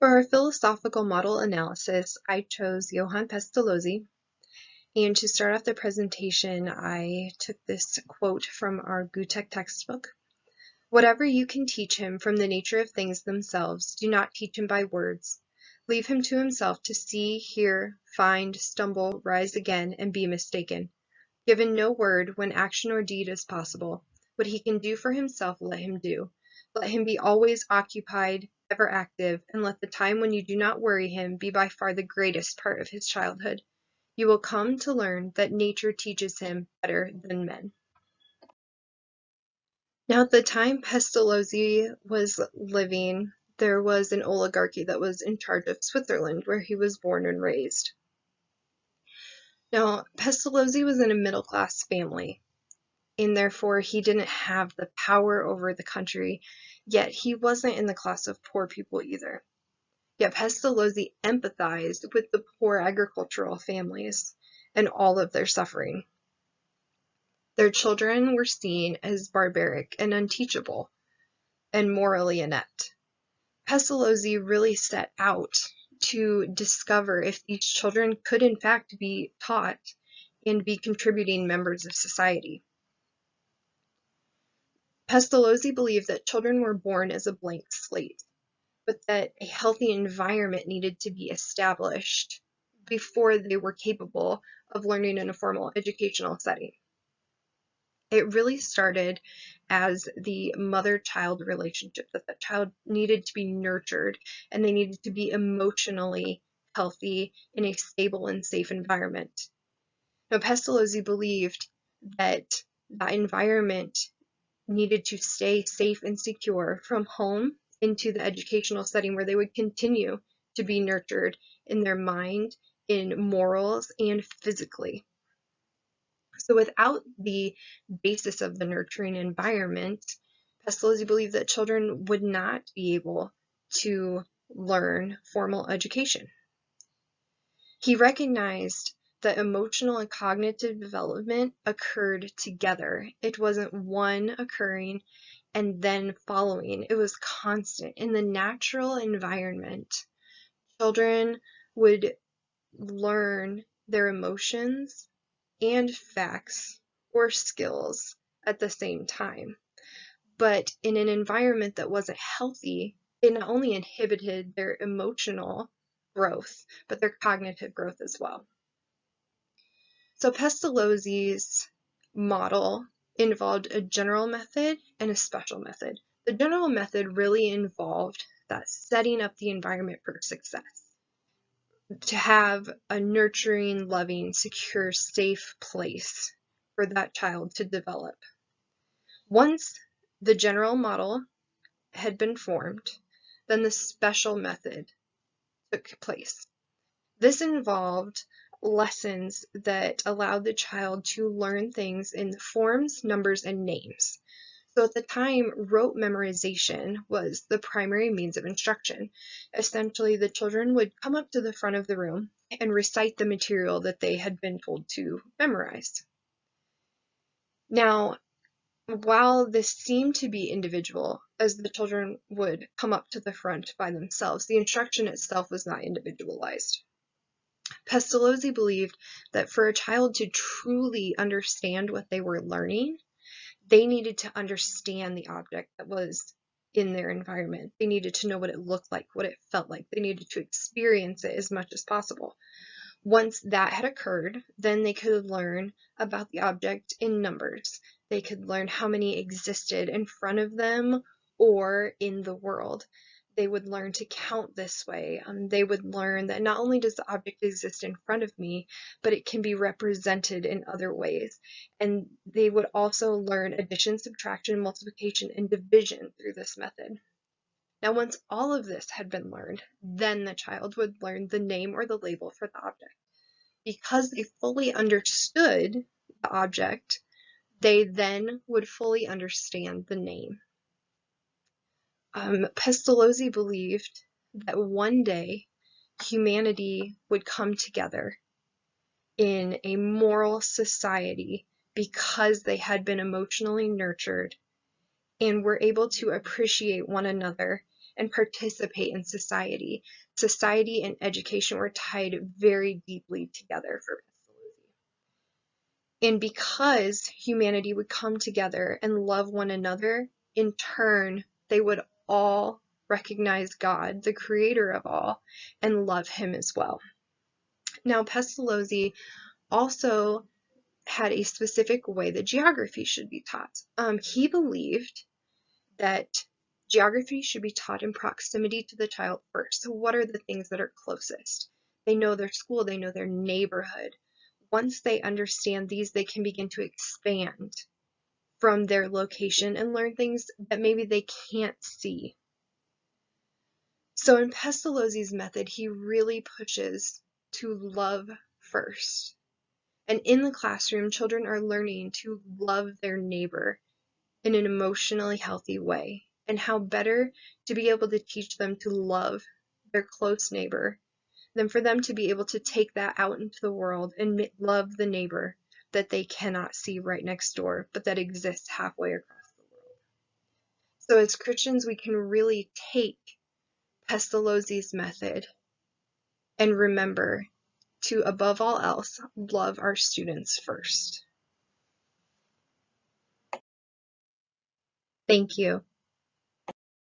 For our philosophical model analysis, I chose Johann Pestalozzi. And to start off the presentation, I took this quote from our EDUC textbook. Whatever you can teach him from the nature of things themselves, do not teach him by words. Leave him to himself to see, hear, find, stumble, rise again, and be mistaken. Given no word when action or deed is possible, what he can do for himself let him do. Let him be always occupied, ever active, and let the time when you do not worry him be by far the greatest part of his childhood. You will come to learn that nature teaches him better than men. Now, at the time Pestalozzi was living, there was an oligarchy that was in charge of Switzerland, where he was born and raised. Now, Pestalozzi was in a middle-class family, and therefore he didn't have the power over the country, yet he wasn't in the class of poor people either. Yet Pestalozzi empathized with the poor agricultural families and all of their suffering. Their children were seen as barbaric and unteachable and morally inept. Pestalozzi really set out to discover if these children could in fact be taught and be contributing members of society. Pestalozzi believed that children were born as a blank slate, but that a healthy environment needed to be established before they were capable of learning in a formal educational setting. It really started as the mother-child relationship, that the child needed to be nurtured and they needed to be emotionally healthy in a stable and safe environment. Now, Pestalozzi believed that that environment needed to stay safe and secure from home into the educational setting where they would continue to be nurtured in their mind, in morals, and physically. So without the basis of the nurturing environment, Pestalozzi believed that children would not be able to learn formal education. He recognized that emotional and cognitive development occurred together. It wasn't one occurring and then following. It was constant. In the natural environment, children would learn their emotions and facts or skills at the same time. But in an environment that wasn't healthy, it not only inhibited their emotional growth, but their cognitive growth as well. So Pestalozzi's model involved a general method and a special method. The general method really involved that setting up the environment for success, to have a nurturing, loving, secure, safe place for that child to develop. Once the general model had been formed, then the special method took place. This involved lessons that allowed the child to learn things in forms, numbers, and names. So at the time, rote memorization was the primary means of instruction. Essentially, the children would come up to the front of the room and recite the material that they had been told to memorize. Now, while this seemed to be individual, as the children would come up to the front by themselves, the instruction itself was not individualized. Pestalozzi believed that for a child to truly understand what they were learning, they needed to understand the object that was in their environment. They needed to know what it looked like, what it felt like. They needed to experience it as much as possible. Once that had occurred, then they could learn about the object in numbers. They could learn how many existed in front of them or in the world. They would learn to count this way. They would learn that not only does the object exist in front of me, but it can be represented in other ways. And they would also learn addition, subtraction, multiplication, and division through this method. Now, once all of this had been learned, then the child would learn the name or the label for the object. Because they fully understood the object, they then would fully understand the name. Pestalozzi believed that one day humanity would come together in a moral society because they had been emotionally nurtured and were able to appreciate one another and participate in society. Society and education were tied very deeply together for Pestalozzi. And because humanity would come together and love one another, in turn, they would all recognize God, the creator of all, and love him as well. Now, Pestalozzi also had a specific way that geography should be taught. He believed that geography should be taught in proximity to the child first. So what are the things that are closest? They know their school, they know their neighborhood. Once they understand these, they can begin to expand from their location and learn things that maybe they can't see. So in Pestalozzi's method, he really pushes to love first. And in the classroom, children are learning to love their neighbor in an emotionally healthy way. And how better to be able to teach them to love their close neighbor than for them to be able to take that out into the world and love the neighbor that they cannot see right next door, but that exists halfway across the world. So as Christians, we can really take Pestalozzi's method and remember to, above all else, love our students first. Thank you.